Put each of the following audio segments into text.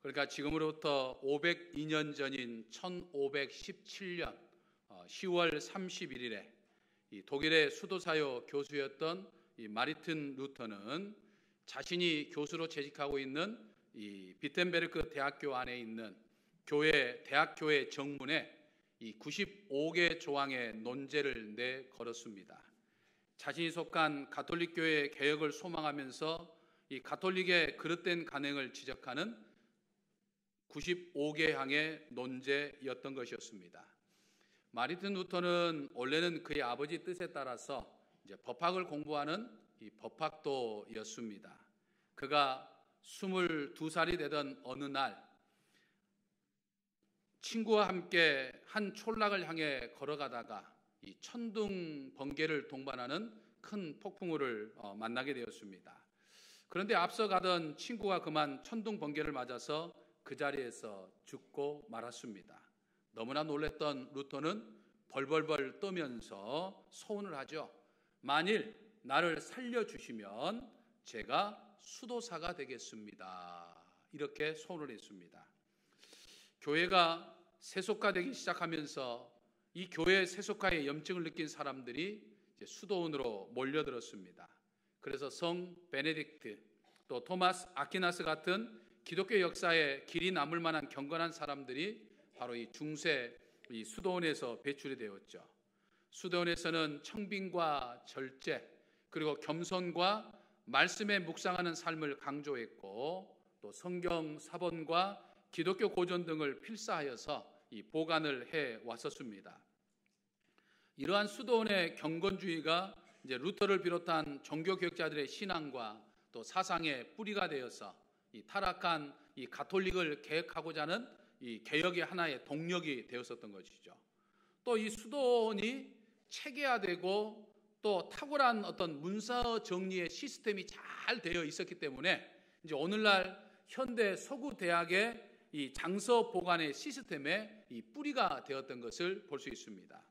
그러니까 지금으로부터 502년 전인 1517년 10월 31일에 이 독일의 수도사요 교수였던 이 마르틴 루터는 자신이 교수로 재직하고 있는 이 비텐베르크 대학교 안에 있는 대학교의 정문에 이 95개 조항의 논제를 내걸었습니다. 자신이 속한 가톨릭 교회의 개혁을 소망하면서 이 가톨릭의 그릇된 간행을 지적하는 95개 항의 논제였던 것이었습니다. 마르틴 루터는 원래는 그의 아버지 뜻에 따라서 이제 법학을 공부하는 이 법학도였습니다. 그가 22살이 되던 어느 날 친구와 함께 한 촌락을 향해 걸어가다가 이 천둥 번개를 동반하는 큰 폭풍우를 만나게 되었습니다. 그런데 앞서 가던 친구가 그만 천둥 번개를 맞아서 그 자리에서 죽고 말았습니다. 너무나 놀랬던 루터는 벌벌벌 떠면서 소원을 하죠. 만일 나를 살려주시면 제가 수도사가 되겠습니다. 이렇게 소원을 했습니다. 교회가 세속화되기 시작하면서 이 교회 세속화의 염증을 느낀 사람들이 이제 수도원으로 몰려들었습니다. 그래서 성 베네딕트 또 토마스 아퀴나스 같은 기독교 역사에 길이 남을 만한 경건한 사람들이 바로 이 중세 이 수도원에서 배출이 되었죠. 수도원에서는 청빙과 절제 그리고 겸손과 말씀에 묵상하는 삶을 강조했고 또 성경 사본과 기독교 고전 등을 필사하여서 이 보관을 해 왔었습니다. 이러한 수도원의 경건주의가 이제 루터를 비롯한 종교 개혁자들의 신앙과 또 사상의 뿌리가 되어서 이 타락한 이 가톨릭을 개혁하고자 하는 이 개혁의 하나의 동력이 되었었던 것이죠. 또 이 수도원이 체계화되고 또 탁월한 어떤 문서 정리의 시스템이 잘 되어 있었기 때문에 이제 오늘날 현대 서구 대학의 이 장서 보관의 시스템의 이 뿌리가 되었던 것을 볼 수 있습니다.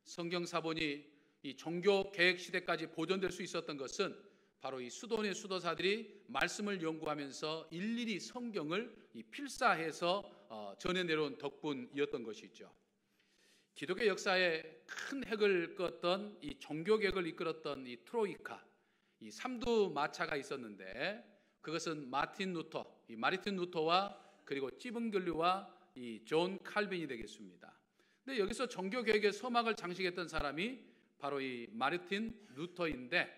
성경 사본이 이 종교 개혁 시대까지 보존될 수 있었던 것은 바로 이 수도원의 수도사들이 말씀을 연구하면서 일일이 성경을 이 필사해서 전해 내려온 덕분이었던 것이죠. 기독교 역사에 큰 획을 그었던 이 종교 개혁을 이끌었던 이 트로이카, 이 삼두 마차가 있었는데 그것은 마르틴 루터와 그리고 찌븐글류와 이 존 칼빈이 되겠습니다. 근데 여기서 종교 개혁의 서막을 장식했던 사람이 바로 이 마르틴 루터인데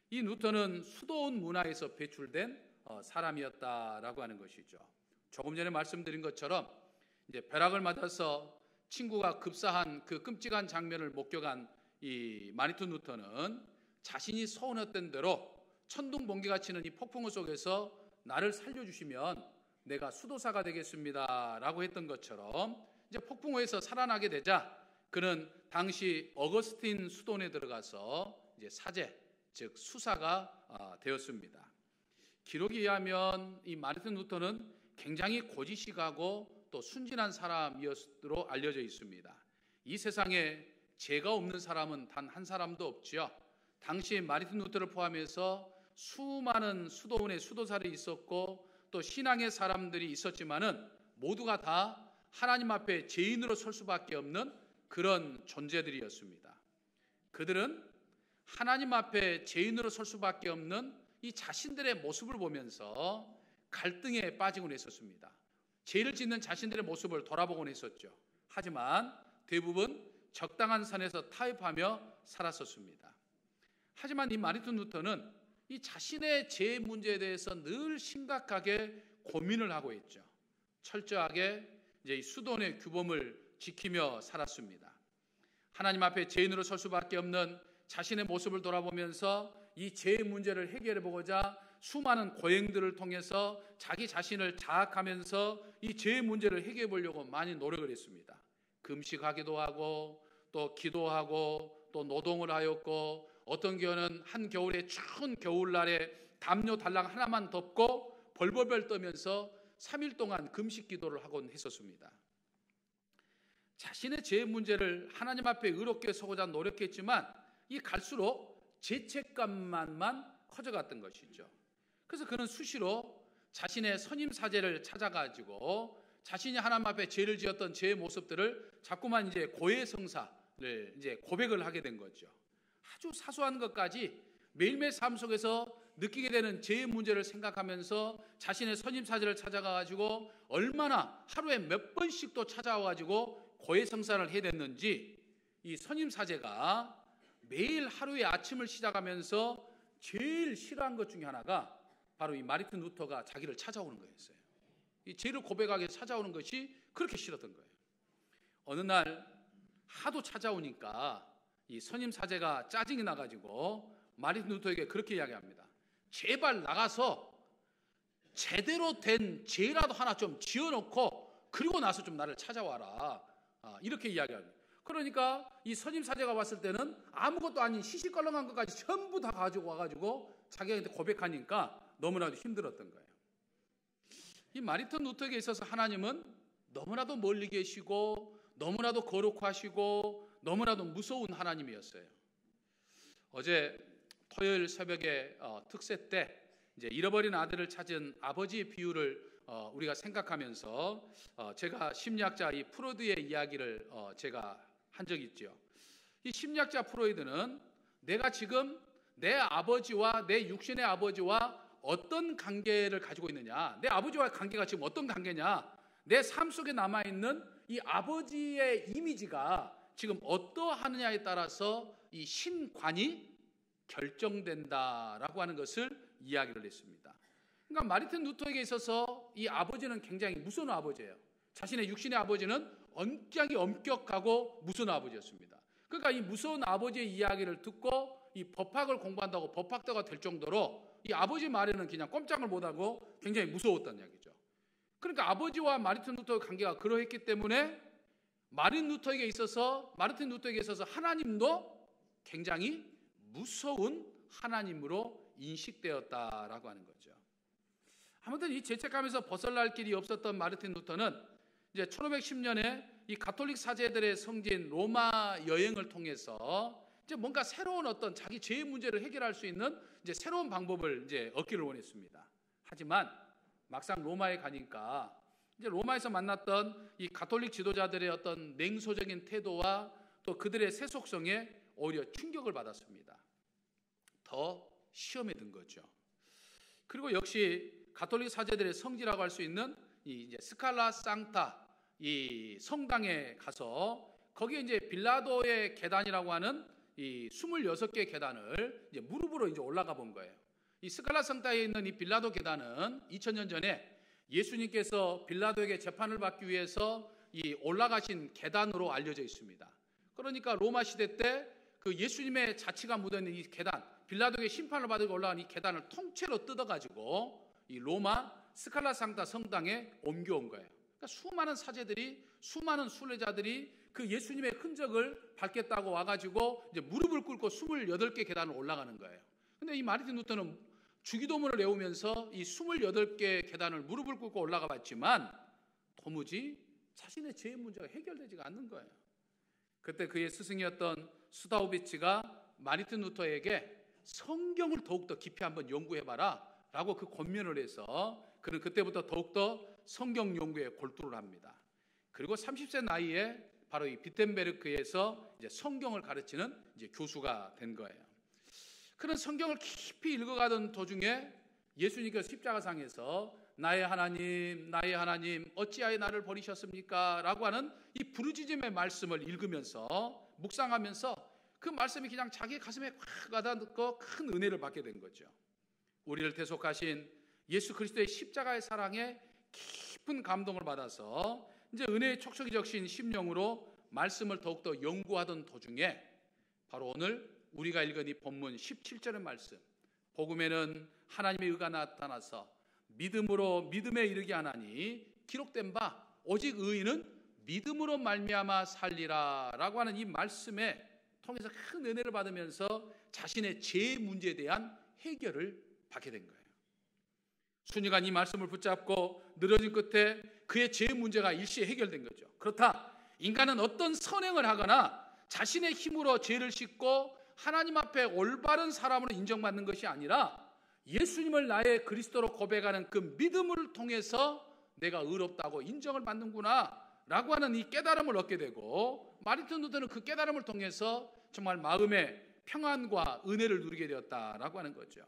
이 루터는 수도원 문화에서 배출된 사람이었다라고 하는 것이죠. 조금 전에 말씀드린 것처럼 이제 벼락을 맞아서 친구가 급사한 그 끔찍한 장면을 목격한 이 마르틴 루터는 자신이 소원했던 대로 천둥 번개가 치는 이 폭풍우 속에서 나를 살려주시면 내가 수도사가 되겠습니다라고 했던 것처럼 이제 폭풍우에서 살아나게 되자 그는 당시 어거스틴 수도원에 들어가서 이제 사제 즉 수사가 되었습니다. 기록에 의하면 이 마르틴 루터는 굉장히 고지식하고 또 순진한 사람이었으로 알려져 있습니다. 이 세상에 죄가 없는 사람은 단 한 사람도 없지요. 당시 마르틴 루터를 포함해서 수많은 수도원의 수도사들이 있었고 또 신앙의 사람들이 있었지만은 모두가 다 하나님 앞에 죄인으로 설 수밖에 없는 그런 존재들이었습니다. 그들은 하나님 앞에 죄인으로 설 수밖에 없는 이 자신들의 모습을 보면서 갈등에 빠지곤 했었습니다. 죄를 짓는 자신들의 모습을 돌아보곤 했었죠. 하지만 대부분 적당한 선에서 타협하며 살았었습니다. 하지만 이 마르틴 루터는 이 자신의 죄 문제에 대해서 늘 심각하게 고민을 하고 있죠. 철저하게 이제 이 수도원의 규범을 지키며 살았습니다. 하나님 앞에 죄인으로 설 수밖에 없는 자신의 모습을 돌아보면서 이 죄의 문제를 해결해 보고자 수많은 고행들을 통해서 자기 자신을 자학하면서 이 죄의 문제를 해결해 보려고 많이 노력을 했습니다. 금식하기도 하고 또 기도하고 또 노동을 하였고 어떤 경우는 한겨울의 추운 겨울날에 담요 달랑 하나만 덮고 벌벌벌 떠면서 3일 동안 금식 기도를 하곤 했었습니다. 자신의 죄의 문제를 하나님 앞에 의롭게 서고자 노력했지만 이 갈수록 죄책감만 커져갔던 것이죠. 그래서 그는 수시로 자신의 선임 사제를 찾아가지고 자신이 하나님 앞에 죄를 지었던 죄의 모습들을 자꾸만 이제 고해성사를 이제 고백을 하게 된 거죠. 아주 사소한 것까지 매일매일 삶 속에서 느끼게 되는 죄의 문제를 생각하면서 자신의 선임 사제를 찾아가가지고 얼마나 하루에 몇 번씩도 찾아와가지고 고해성사를 해야 됐는지, 이 선임 사제가 매일 하루의 아침을 시작하면서 제일 싫어한 것 중에 하나가 바로 이 마르틴 루터가 자기를 찾아오는 거였어요. 이 죄를 고백하게 찾아오는 것이 그렇게 싫었던 거예요. 어느 날 하도 찾아오니까 이 선임 사제가 짜증이 나가지고 마르틴 루터에게 그렇게 이야기합니다. 제발 나가서 제대로 된 죄라도 하나 좀 지어놓고 그리고 나서 좀 나를 찾아와라. 이렇게 이야기합니다. 그러니까 이 선임 사제가 봤을 때는 아무것도 아닌 시시껄렁한 것까지 전부 다 가지고 와가지고 자기한테 고백하니까 너무나도 힘들었던 거예요. 이 마르틴 루터에게 있어서 하나님은 너무나도 멀리 계시고 너무나도 거룩하시고 너무나도 무서운 하나님이었어요. 어제 토요일 새벽에 특세 때 이제 잃어버린 아들을 찾은 아버지의 비유를 우리가 생각하면서 제가 심리학자 이 프로이드의 이야기를 제가 한 적이 있죠. 이 심리학자 프로이드는 내가 지금 내 아버지와 내 육신의 아버지와 어떤 관계를 가지고 있느냐, 내 아버지와의 관계가 지금 어떤 관계냐, 내 삶 속에 남아있는 이 아버지의 이미지가 지금 어떠하느냐에 따라서 이 신관이 결정된다라고 하는 것을 이야기를 했습니다. 그러니까 마르틴 루터에게 있어서 이 아버지는 굉장히 무서운 아버지예요. 자신의 육신의 아버지는 굉장히 엄격하고 무서운 아버지였습니다. 그러니까 이 무서운 아버지의 이야기를 듣고 이 법학을 공부한다고 법학도가 될 정도로 이 아버지 말에는 그냥 꼼짝을 못하고 굉장히 무서웠다는 이야기죠. 그러니까 아버지와 마르틴 루터의 관계가 그러했기 때문에 마르틴 루터에게 있어서 하나님도 굉장히 무서운 하나님으로 인식되었다라고 하는 거죠. 아무튼 이 죄책감에서 벗어날 길이 없었던 마르틴 루터는 이제 1510년에 이 가톨릭 사제들의 성지인 로마 여행을 통해서 이제 뭔가 새로운 어떤 자기 죄의 문제를 해결할 수 있는 이제 새로운 방법을 이제 얻기를 원했습니다. 하지만 막상 로마에 가니까 이제 로마에서 만났던 이 가톨릭 지도자들의 어떤 냉소적인 태도와 또 그들의 세속성에 오히려 충격을 받았습니다. 더 시험에 든 거죠. 그리고 역시 가톨릭 사제들의 성지라고 할 수 있는 이 이제 스칼라 상타 이 성당에 가서 거기에 이제 빌라도의 계단이라고 하는 이 26개의 계단을 이제 무릎으로 이제 올라가 본 거예요. 이 스칼라 상타에 있는 이 빌라도 계단은 2000년 전에 예수님께서 빌라도에게 재판을 받기 위해서 이 올라가신 계단으로 알려져 있습니다. 그러니까 로마 시대 때 그 예수님의 자치가 묻어있는 이 계단, 빌라도에게 심판을 받으러 올라간 이 계단을 통째로 뜯어가지고 이 로마 스칼라 상타 성당에 옮겨온 거예요. 그러니까 수많은 사제들이, 수많은 순례자들이 그 예수님의 흔적을 밟겠다고 와가지고 이제 무릎을 꿇고 28개 계단을 올라가는 거예요. 근데 이 마르틴 루터는 주기도문을 외우면서 이 28개 계단을 무릎을 꿇고 올라가 봤지만 도무지 자신의 죄의 문제가 해결되지가 않는 거예요. 그때 그의 스승이었던 수다우비치가 마르틴 루터에게 성경을 더욱더 깊이 한번 연구해봐라 라고 그 권면을 해서 그는 그때부터 더욱더 성경 연구에 골두를 합니다. 그리고 30세 나이에 바로 이 비텐베르크에서 이제 성경을 가르치는 이제 교수가 된 거예요. 그런 성경을 깊이 읽어가던 도중에 예수님께서 십자가상에서 나의 하나님 어찌하여 나를 버리셨습니까? 라고 하는 이 부르짖음의 말씀을 읽으면서 묵상하면서 그 말씀이 그냥 자기 가슴에 확 와닿고 큰 은혜를 받게 된 거죠. 우리를 대속하신 예수 그리스도의 십자가의 사랑에 깊은 감동을 받아서 이제 은혜의 촉촉이 적신 심령으로 말씀을 더욱더 연구하던 도중에 바로 오늘 우리가 읽은 이 본문 17절의 말씀, 복음에는 하나님의 의가 나타나서 믿음으로 믿음에 이르게 하나니 기록된 바 오직 의인은 믿음으로 말미암아 살리라 라고 하는 이 말씀에 통해서 큰 은혜를 받으면서 자신의 죄 문제에 대한 해결을 받게 된 거예요. 순위가 이 말씀을 붙잡고 늘어진 끝에 그의 죄 문제가 일시에 해결된 거죠. 그렇다, 인간은 어떤 선행을 하거나 자신의 힘으로 죄를 씻고 하나님 앞에 올바른 사람으로 인정받는 것이 아니라 예수님을 나의 그리스도로 고백하는 그 믿음을 통해서 내가 의롭다고 인정을 받는구나 라고 하는 이 깨달음을 얻게 되고, 마르틴 루터는 그 깨달음을 통해서 정말 마음의 평안과 은혜를 누리게 되었다라고 하는 거죠.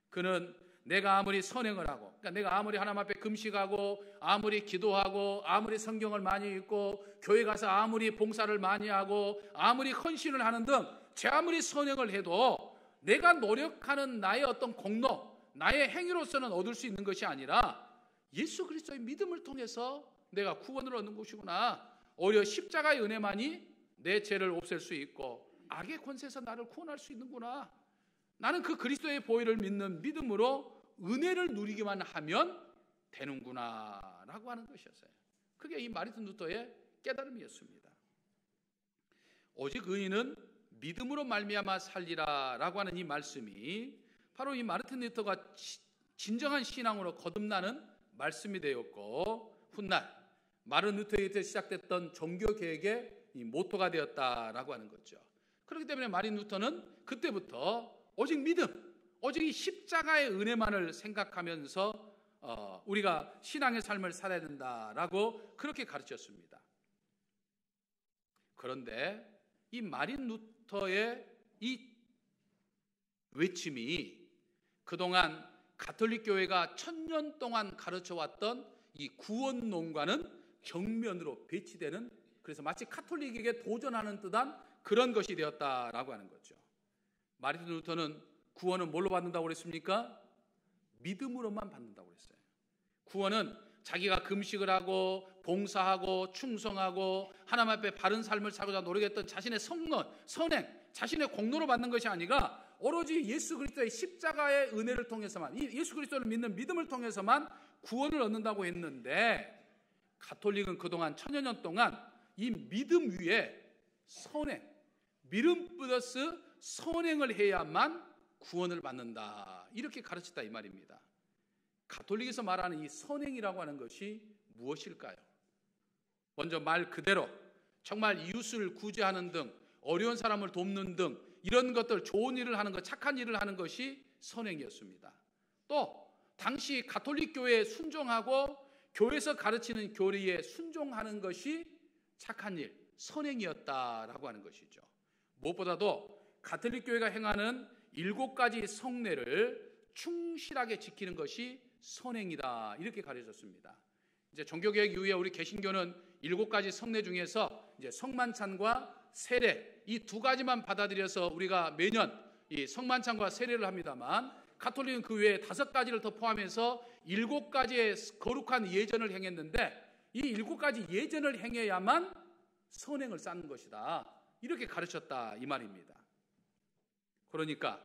그는 내가 아무리 선행을 하고, 그러니까 내가 아무리 하나님 앞에 금식하고, 아무리 기도하고, 아무리 성경을 많이 읽고, 교회 가서 아무리 봉사를 많이 하고, 아무리 헌신을 하는 등 제 아무리 선행을 해도 내가 노력하는 나의 어떤 공로, 나의 행위로서는 얻을 수 있는 것이 아니라 예수 그리스도의 믿음을 통해서 내가 구원을 얻는 것이구나. 오히려 십자가의 은혜만이 내 죄를 없앨 수 있고 악의 권세에서 나를 구원할 수 있는구나. 나는 그 그리스도의 보혈을 믿는 믿음으로 은혜를 누리기만 하면 되는구나 라고 하는 것이었어요. 그게 이 마르틴 루터의 깨달음이었습니다. 오직 의인은 믿음으로 말미암아 살리라 라고 하는 이 말씀이 바로 이 마르틴 루터가 진정한 신앙으로 거듭나는 말씀이 되었고, 훗날 마르틴 루터에게 시작됐던 종교개혁의 이 모토가 되었다라고 하는 거죠. 그렇기 때문에 마르틴 루터는 그때부터 오직 믿음, 오직 이 십자가의 은혜만을 생각하면서 우리가 신앙의 삶을 살아야 된다라고 그렇게 가르쳤습니다. 그런데 이 마르틴 루터의 이 외침이 그동안 가톨릭 교회가 1000년 동안 가르쳐왔던 이 구원론과는 정면으로 배치되는, 그래서 마치 가톨릭에게 도전하는 듯한 그런 것이 되었다라고 하는 거죠. 마르틴 루터는 구원은 뭘로 받는다고 그랬습니까? 믿음으로만 받는다고 그랬어요. 구원은 자기가 금식을 하고 봉사하고 충성하고 하나님 앞에 바른 삶을 살고자 노력했던 자신의 선행, 자신의 공로로 받는 것이 아니라 오로지 예수 그리스도의 십자가의 은혜를 통해서만, 이 예수 그리스도를 믿는 믿음을 통해서만 구원을 얻는다고 했는데, 가톨릭은 그동안 1000여 년 동안 이 믿음 위에 선행, 믿음 플러스 선행을 해야만 구원을 받는다, 이렇게 가르쳤다 이 말입니다. 가톨릭에서 말하는 이 선행이라고 하는 것이 무엇일까요? 먼저 말 그대로 정말 이웃을 구제하는 등, 어려운 사람을 돕는 등 이런 것들, 좋은 일을 하는 것, 착한 일을 하는 것이 선행이었습니다. 또 당시 가톨릭 교회에 순종하고 교회에서 가르치는 교리에 순종하는 것이 착한 일, 선행이었다라고 하는 것이죠. 무엇보다도 가톨릭 교회가 행하는 7가지 성례를 충실하게 지키는 것이 선행이다, 이렇게 가르쳤습니다. 이제 종교개혁 이후에 우리 개신교는 7가지 성례 중에서 이제 성만찬과 세례, 이 2가지만 받아들여서 우리가 매년 이 성만찬과 세례를 합니다만, 가톨릭은 그 외에 5가지를 더 포함해서 7가지의 거룩한 예전을 행했는데, 이 7가지 예전을 행해야만 선행을 쌓는 것이다, 이렇게 가르쳤다 이 말입니다. 그러니까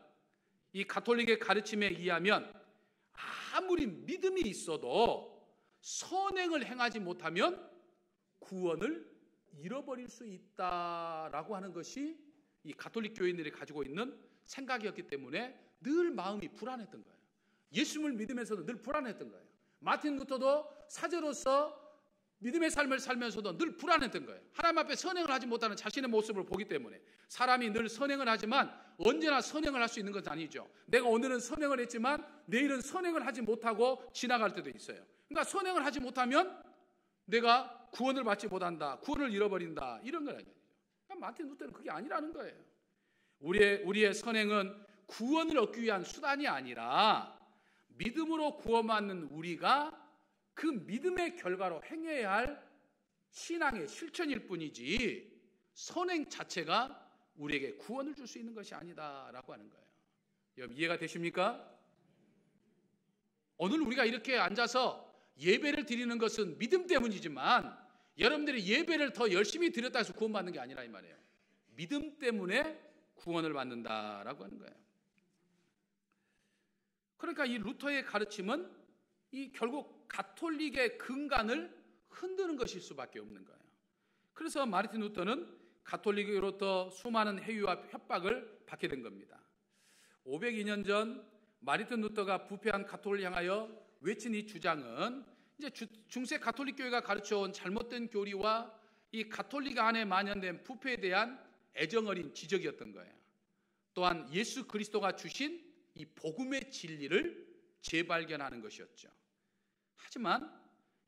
이 가톨릭의 가르침에 의하면 아무리 믿음이 있어도 선행을 행하지 못하면 구원을 잃어버릴 수 있다라고 하는 것이 이 가톨릭 교인들이 가지고 있는 생각이었기 때문에 늘 마음이 불안했던 거예요. 예수님을 믿으면서도 늘 불안했던 거예요. 마틴 루터도 사제로서 믿음의 삶을 살면서도 늘 불안했던 거예요. 하나님 앞에 선행을 하지 못하는 자신의 모습을 보기 때문에. 사람이 늘 선행을 하지만 언제나 선행을 할 수 있는 건 아니죠. 내가 오늘은 선행을 했지만 내일은 선행을 하지 못하고 지나갈 때도 있어요. 그러니까 선행을 하지 못하면 내가 구원을 받지 못한다, 구원을 잃어버린다, 이런 건 아니에요. 그러니까 마틴 루터는 그게 아니라는 거예요. 우리의 선행은 구원을 얻기 위한 수단이 아니라 믿음으로 구원받는 우리가 그 믿음의 결과로 행해야 할 신앙의 실천일 뿐이지, 선행 자체가 우리에게 구원을 줄 수 있는 것이 아니다라고 하는 거예요. 여러분 이해가 되십니까? 오늘 우리가 이렇게 앉아서 예배를 드리는 것은 믿음 때문이지만, 여러분들이 예배를 더 열심히 드렸다 해서 구원받는 게 아니라 이 말이에요. 믿음 때문에 구원을 받는다라고 하는 거예요. 그러니까 이 루터의 가르침은 이 결국 가톨릭의 근간을 흔드는 것일 수밖에 없는 거예요. 그래서 마르틴 루터는 가톨릭으로부터 수많은 해유와 협박을 받게 된 겁니다. 502년 전 마르틴 루터가 부패한 가톨릭을 향하여 외친 이 주장은 이제 중세 가톨릭 교회가 가르쳐온 잘못된 교리와 이 가톨릭 안에 만연된 부패에 대한 애정어린 지적이었던 거예요. 또한 예수 그리스도가 주신 이 복음의 진리를 재발견하는 것이었죠. 하지만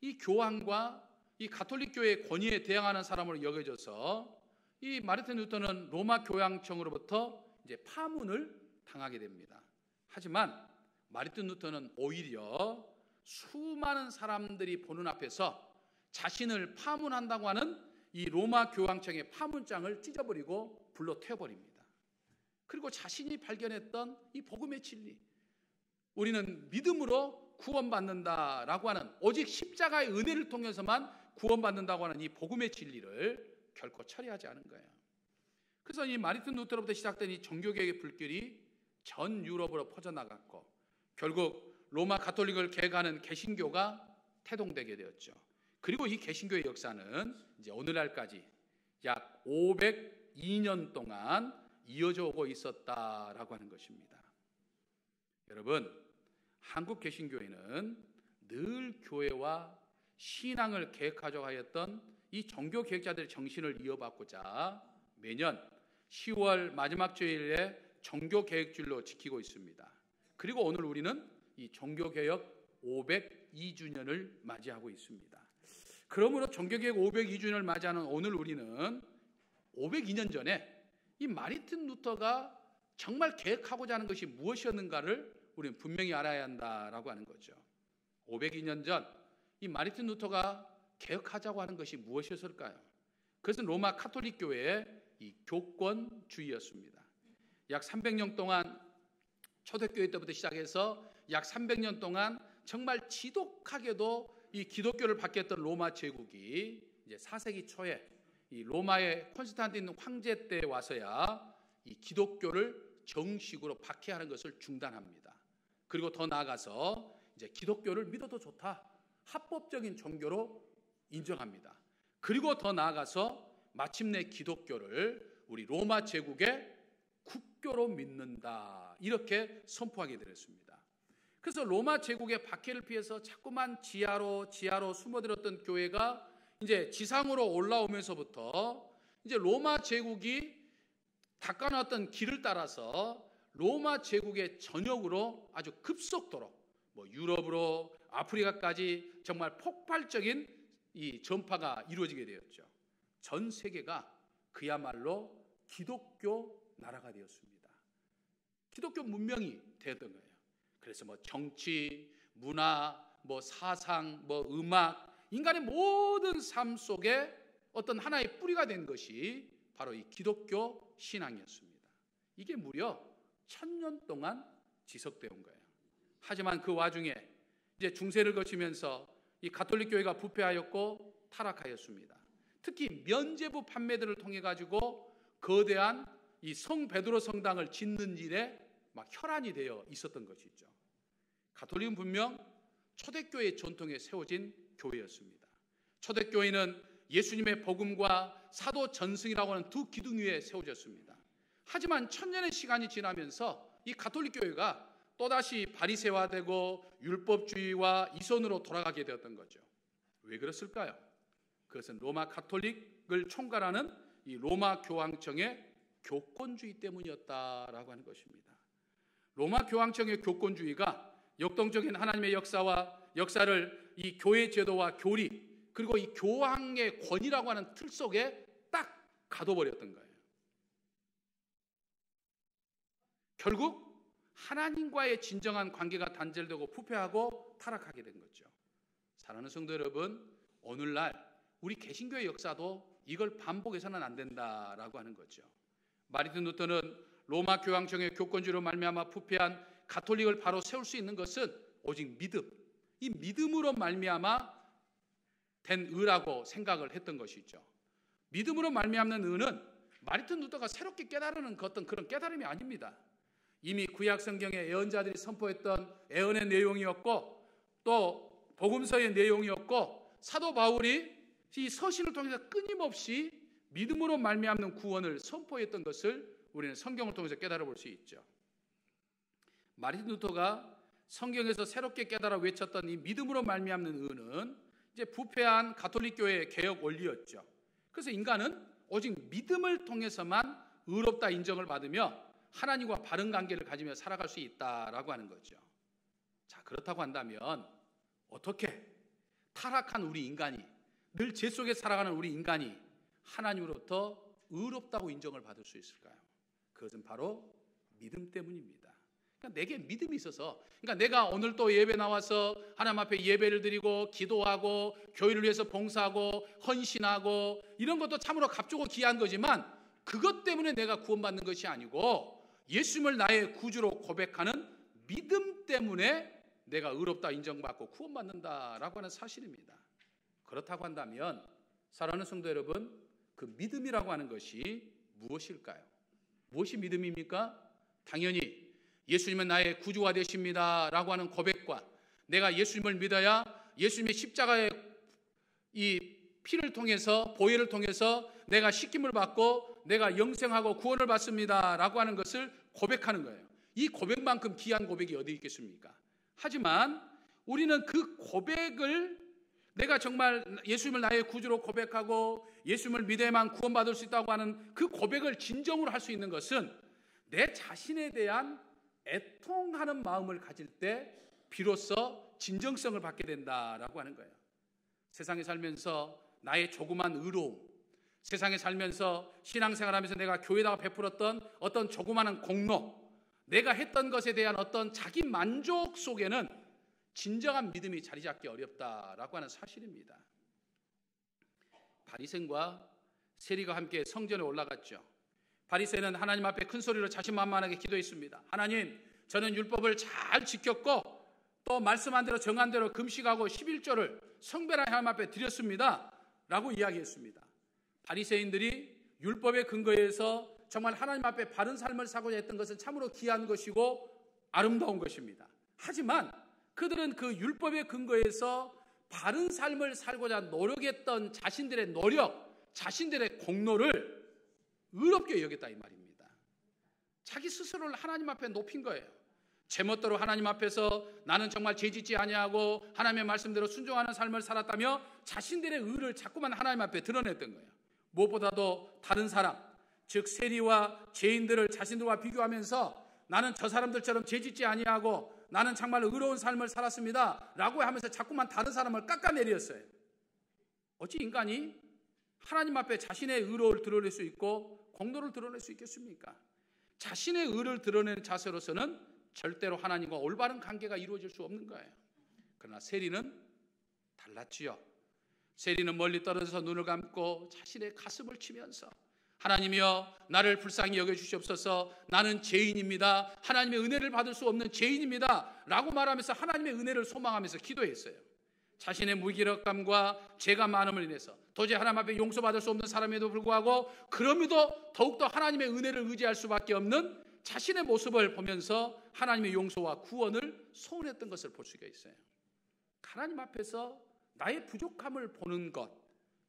이 교황과 이 가톨릭 교회의 권위에 대항하는 사람으로 여겨져서 이 마르틴 루터는 로마 교황청으로부터 이제 파문을 당하게 됩니다. 하지만 마르틴 루터는 오히려 수많은 사람들이 보는 앞에서 자신을 파문한다고 하는 이 로마 교황청의 파문장을 찢어버리고 불러 태워버립니다. 그리고 자신이 발견했던 이 복음의 진리, 우리는 믿음으로 구원받는다라고 하는, 오직 십자가의 은혜를 통해서만 구원받는다고 하는 이 복음의 진리를 결코 처리하지 않은 거예요. 그래서 이 마르틴 루터로부터 시작된 이 종교개혁의 불길이 전 유럽으로 퍼져나갔고 결국 로마 가톨릭을 개혁하는 개신교가 태동되게 되었죠. 그리고 이 개신교의 역사는 이제 오늘날까지 약 502년 동안 이어져 오고 있었다라고 하는 것입니다. 여러분, 한국 개신교회는 늘 교회와 신앙을 개혁하자고 하였던 이 종교 개혁자들의 정신을 이어받고자 매년 10월 마지막 주일에 종교 개혁주일로 지키고 있습니다. 그리고 오늘 우리는 이 종교 개혁 502주년을 맞이하고 있습니다. 그러므로 종교 개혁 502주년을 맞이하는 오늘 우리는 502년 전에 이 마르틴 루터가 정말 개혁하고자 하는 것이 무엇이었는가를 우리는 분명히 알아야 한다라고 하는 거죠. 502년 전 이 마르틴 루터가 개혁하자고 하는 것이 무엇이었을까요? 그것은 로마 가톨릭 교회의 이 교권주의였습니다. 약 300년 동안 초대교회 때부터 시작해서 약 300년 동안 정말 지독하게도 이 기독교를 박해했던 로마 제국이 이제 4세기 초에 이 로마의 콘스탄틴 황제 때 와서야 이 기독교를 정식으로 박해하는 것을 중단합니다. 그리고 더 나아가서 이제 기독교를 믿어도 좋다, 합법적인 종교로 인정합니다. 그리고 더 나아가서 마침내 기독교를 우리 로마 제국의 국교로 믿는다, 이렇게 선포하게 되었습니다. 그래서 로마 제국의 박해를 피해서 자꾸만 지하로 숨어들었던 교회가 이제 지상으로 올라오면서부터 이제 로마 제국이 닦아놨던 길을 따라서 로마 제국의 전역으로 아주 급속도로 유럽으로 아프리카까지 정말 폭발적인 이 전파가 이루어지게 되었죠. 전 세계가 그야말로 기독교 나라가 되었습니다. 기독교 문명이 되었던 거예요. 그래서 정치, 문화, 사상, 음악, 인간의 모든 삶 속에 어떤 하나의 뿌리가 된 것이 바로 이 기독교 신앙이었습니다. 이게 무려 1000년 동안 지속되어 온 거예요. 하지만 그 와중에 이제 중세를 거치면서 이 가톨릭 교회가 부패하였고 타락하였습니다. 특히 면죄부 판매들을 통해 가지고 거대한 이 성 베드로 성당을 짓는 일에 막 혈안이 되어 있었던 것이죠. 가톨릭은 분명 초대교회의 전통에 세워진 교회였습니다. 초대교회는 예수님의 복음과 사도 전승이라고 하는 두 기둥 위에 세워졌습니다. 하지만 1000년의 시간이 지나면서 이 가톨릭 교회가 또다시 바리새화되고 율법주의와 이선으로 돌아가게 되었던 거죠. 왜 그랬을까요? 그것은 로마 가톨릭을 총괄하는 이 로마 교황청의 교권주의 때문이었다라고 하는 것입니다. 로마 교황청의 교권주의가 역동적인 하나님의 역사를 이 교회 제도와 교리, 그리고 이 교황의 권위라고 하는 틀 속에 딱 가둬버렸던 거예요. 결국 하나님과의 진정한 관계가 단절되고 부패하고 타락하게 된 거죠. 사랑하는 성도 여러분, 오늘날 우리 개신교의 역사도 이걸 반복해서는 안 된다라고 하는 거죠. 마르틴 루터는 로마 교황청의 교권주의로 말미암아 부패한 가톨릭을 바로 세울 수 있는 것은 오직 믿음, 이 믿음으로 말미암아 된 의라고 생각을 했던 것이죠. 믿음으로 말미암는 의는 마르틴 루터가 새롭게 깨달은 어떤 그런 깨달음이 아닙니다. 이미 구약 성경의 예언자들이 선포했던 예언의 내용이었고 또 복음서의 내용이었고 사도 바울이 이 서신을 통해서 끊임없이 믿음으로 말미암는 구원을 선포했던 것을 우리는 성경을 통해서 깨달아 볼 수 있죠. 마르틴 루터가 성경에서 새롭게 깨달아 외쳤던 이 믿음으로 말미암는 의는 이제 부패한 가톨릭 교회의 개혁 원리였죠. 그래서 인간은 오직 믿음을 통해서만 의롭다 인정을 받으며 하나님과 바른 관계를 가지며 살아갈 수 있다라고 하는 거죠. 자, 그렇다고 한다면 어떻게 타락한 우리 인간이, 늘 죄 속에 살아가는 우리 인간이 하나님으로부터 의롭다고 인정을 받을 수 있을까요? 그것은 바로 믿음 때문입니다. 그러니까 내게 믿음이 있어서, 그러니까 내가 오늘 또 예배 나와서 하나님 앞에 예배를 드리고 기도하고 교회를 위해서 봉사하고 헌신하고 이런 것도 참으로 값주고 귀한 거지만 그것 때문에 내가 구원받는 것이 아니고 예수님을 나의 구주로 고백하는 믿음 때문에 내가 의롭다 인정받고 구원받는다라고 하는 사실입니다. 그렇다고 한다면 사랑하는 성도 여러분, 그 믿음이라고 하는 것이 무엇일까요? 무엇이 믿음입니까? 당연히 예수님은 나의 구주가 되십니다 라고 하는 고백과 내가 예수님을 믿어야 예수님의 십자가의 이 피를 통해서, 보혈을 통해서 내가 씻김을 받고 내가 영생하고 구원을 받습니다 라고 하는 것을 고백하는 거예요. 이 고백만큼 귀한 고백이 어디 있겠습니까? 하지만 우리는 그 고백을, 내가 정말 예수님을 나의 구주로 고백하고 예수님을 믿어야만 구원받을 수 있다고 하는 그 고백을 진정으로 할 수 있는 것은 내 자신에 대한 애통하는 마음을 가질 때 비로소 진정성을 받게 된다라고 하는 거예요. 세상에 살면서 나의 조그만 의로움, 세상에 살면서 신앙생활하면서 내가 교회에다가 베풀었던 어떤 조그마한 공로, 내가 했던 것에 대한 어떤 자기 만족 속에는 진정한 믿음이 자리 잡기 어렵다라고 하는 사실입니다. 바리새인과 세리가 함께 성전에 올라갔죠. 바리새인은 하나님 앞에 큰 소리로 자신만만하게 기도했습니다. 하나님, 저는 율법을 잘 지켰고 또 말씀한 대로 정한 대로 금식하고 11조를 성별한 하나님 앞에 드렸습니다 라고 이야기했습니다. 바리새인들이 율법의 근거에서 정말 하나님 앞에 바른 삶을 살고자 했던 것은 참으로 귀한 것이고 아름다운 것입니다. 하지만 그들은 그 율법의 근거에서 바른 삶을 살고자 노력했던 자신들의 노력, 자신들의 공로를 의롭게 여겼다 이 말입니다. 자기 스스로를 하나님 앞에 높인 거예요. 제멋대로 하나님 앞에서 나는 정말 죄짓지 아니하고 하나님의 말씀대로 순종하는 삶을 살았다며 자신들의 의를 자꾸만 하나님 앞에 드러냈던 거예요. 무엇보다도 다른 사람, 즉 세리와 죄인들을 자신들과 비교하면서 나는 저 사람들처럼 죄짓지 아니하고 나는 정말 의로운 삶을 살았습니다 라고 하면서 자꾸만 다른 사람을 깎아내렸어요. 어찌 인간이 하나님 앞에 자신의 의를 드러낼 수 있고 공로를 드러낼 수 있겠습니까? 자신의 의를 드러내는 자세로서는 절대로 하나님과 올바른 관계가 이루어질 수 없는 거예요. 그러나 세리는 달랐지요. 세리는 멀리 떨어져서 눈을 감고 자신의 가슴을 치면서 하나님이여 나를 불쌍히 여겨주시옵소서, 나는 죄인입니다, 하나님의 은혜를 받을 수 없는 죄인입니다 라고 말하면서 하나님의 은혜를 소망하면서 기도했어요. 자신의 무기력감과 죄가 많음을 인해서 도저히 하나님 앞에 용서받을 수 없는 사람에도 불구하고 그럼에도 더욱더 하나님의 은혜를 의지할 수밖에 없는 자신의 모습을 보면서 하나님의 용서와 구원을 소원했던 것을 볼 수가 있어요. 하나님 앞에서 나의 부족함을 보는 것,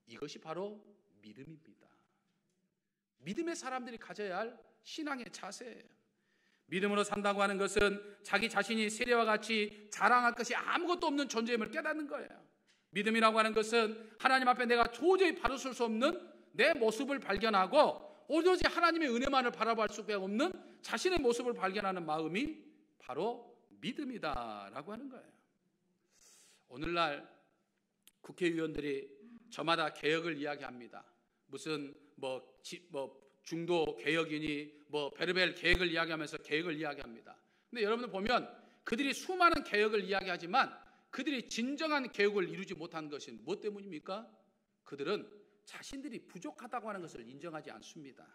이것이 바로 믿음입니다. 믿음의 사람들이 가져야 할 신앙의 자세예요. 믿음으로 산다고 하는 것은 자기 자신이 세리와 같이 자랑할 것이 아무것도 없는 존재임을 깨닫는 거예요. 믿음이라고 하는 것은 하나님 앞에 내가 도저히 바로설 수 없는 내 모습을 발견하고 오로지 하나님의 은혜만을 바라볼 수밖에 없는 자신의 모습을 발견하는 마음이 바로 믿음이다라고 하는 거예요. 오늘날 국회의원들이 저마다 개혁을 이야기합니다. 무슨 중도 개혁이니 베르벨 계획을 이야기하면서 계획을 이야기합니다. 근데 여러분들 보면 그들이 수많은 개혁을 이야기하지만 그들이 진정한 개혁을 이루지 못한 것은 무엇 때문입니까? 그들은 자신들이 부족하다고 하는 것을 인정하지 않습니다.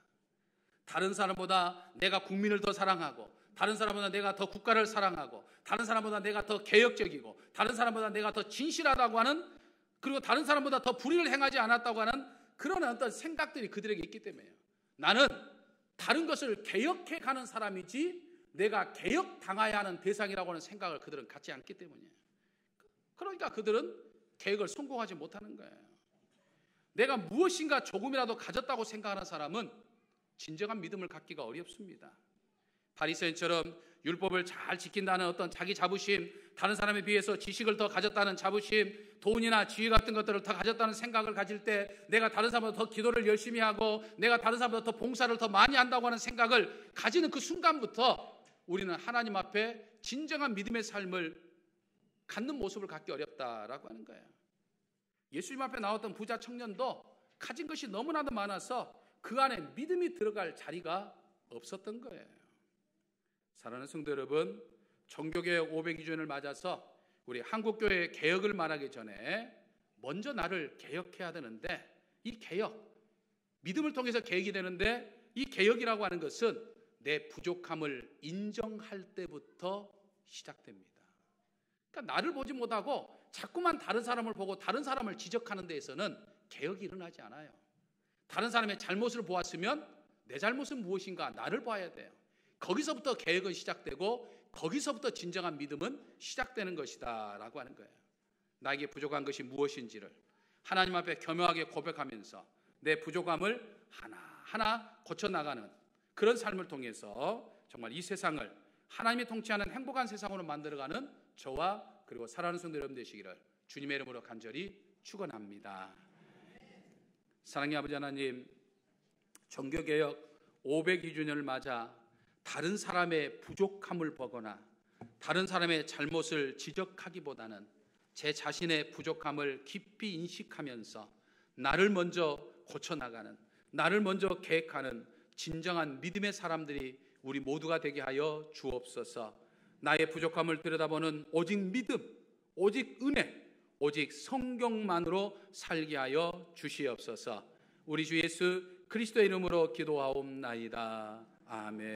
다른 사람보다 내가 국민을 더 사랑하고, 다른 사람보다 내가 더 국가를 사랑하고, 다른 사람보다 내가 더 개혁적이고, 다른 사람보다 내가 더 진실하다고 하는, 그리고 다른 사람보다 더 불의를 행하지 않았다고 하는 그런 어떤 생각들이 그들에게 있기 때문이에요. 나는 다른 것을 개혁해 가는 사람이지 내가 개혁당해야 하는 대상이라고 하는 생각을 그들은 갖지 않기 때문이에요. 그러니까 그들은 개혁을 성공하지 못하는 거예요. 내가 무엇인가 조금이라도 가졌다고 생각하는 사람은 진정한 믿음을 갖기가 어렵습니다. 바리새인처럼 율법을 잘 지킨다는 어떤 자기 자부심, 다른 사람에 비해서 지식을 더 가졌다는 자부심, 돈이나 지위 같은 것들을 더 가졌다는 생각을 가질 때 내가 다른 사람보다 더 기도를 열심히 하고 내가 다른 사람보다 더 봉사를 더 많이 한다고 하는 생각을 가지는 그 순간부터 우리는 하나님 앞에 진정한 믿음의 삶을 갖는 모습을 갖기 어렵다라고 하는 거예요. 예수님 앞에 나왔던 부자 청년도 가진 것이 너무나도 많아서 그 안에 믿음이 들어갈 자리가 없었던 거예요. 사랑하는 성도 여러분, 종교개혁 500주년을 맞아서 우리 한국교회 개혁을 말하기 전에 먼저 나를 개혁해야 되는데, 이 개혁, 믿음을 통해서 개혁이 되는데 이 개혁이라고 하는 것은 내 부족함을 인정할 때부터 시작됩니다. 그러니까 나를 보지 못하고 자꾸만 다른 사람을 보고 다른 사람을 지적하는 데에서는 개혁이 일어나지 않아요. 다른 사람의 잘못을 보았으면 내 잘못은 무엇인가 나를 봐야 돼요. 거기서부터 개혁은 시작되고 거기서부터 진정한 믿음은 시작되는 것이다 라고 하는 거예요. 나에게 부족한 것이 무엇인지를 하나님 앞에 겸허하게 고백하면서 내 부족함을 하나하나 고쳐나가는 그런 삶을 통해서 정말 이 세상을 하나님이 통치하는 행복한 세상으로 만들어가는 저와 그리고 사랑하는 성도 여러분 되시기를 주님의 이름으로 간절히 축원합니다. 사랑의 아버지 하나님, 종교개혁 502주년을 맞아 다른 사람의 부족함을 보거나 다른 사람의 잘못을 지적하기보다는 제 자신의 부족함을 깊이 인식하면서 나를 먼저 고쳐나가는, 나를 먼저 계획하는 진정한 믿음의 사람들이 우리 모두가 되게 하여 주옵소서. 나의 부족함을 들여다보는 오직 믿음, 오직 은혜, 오직 성경만으로 살게 하여 주시옵소서. 우리 주 예수 그리스도의 이름으로 기도하옵나이다. 아멘.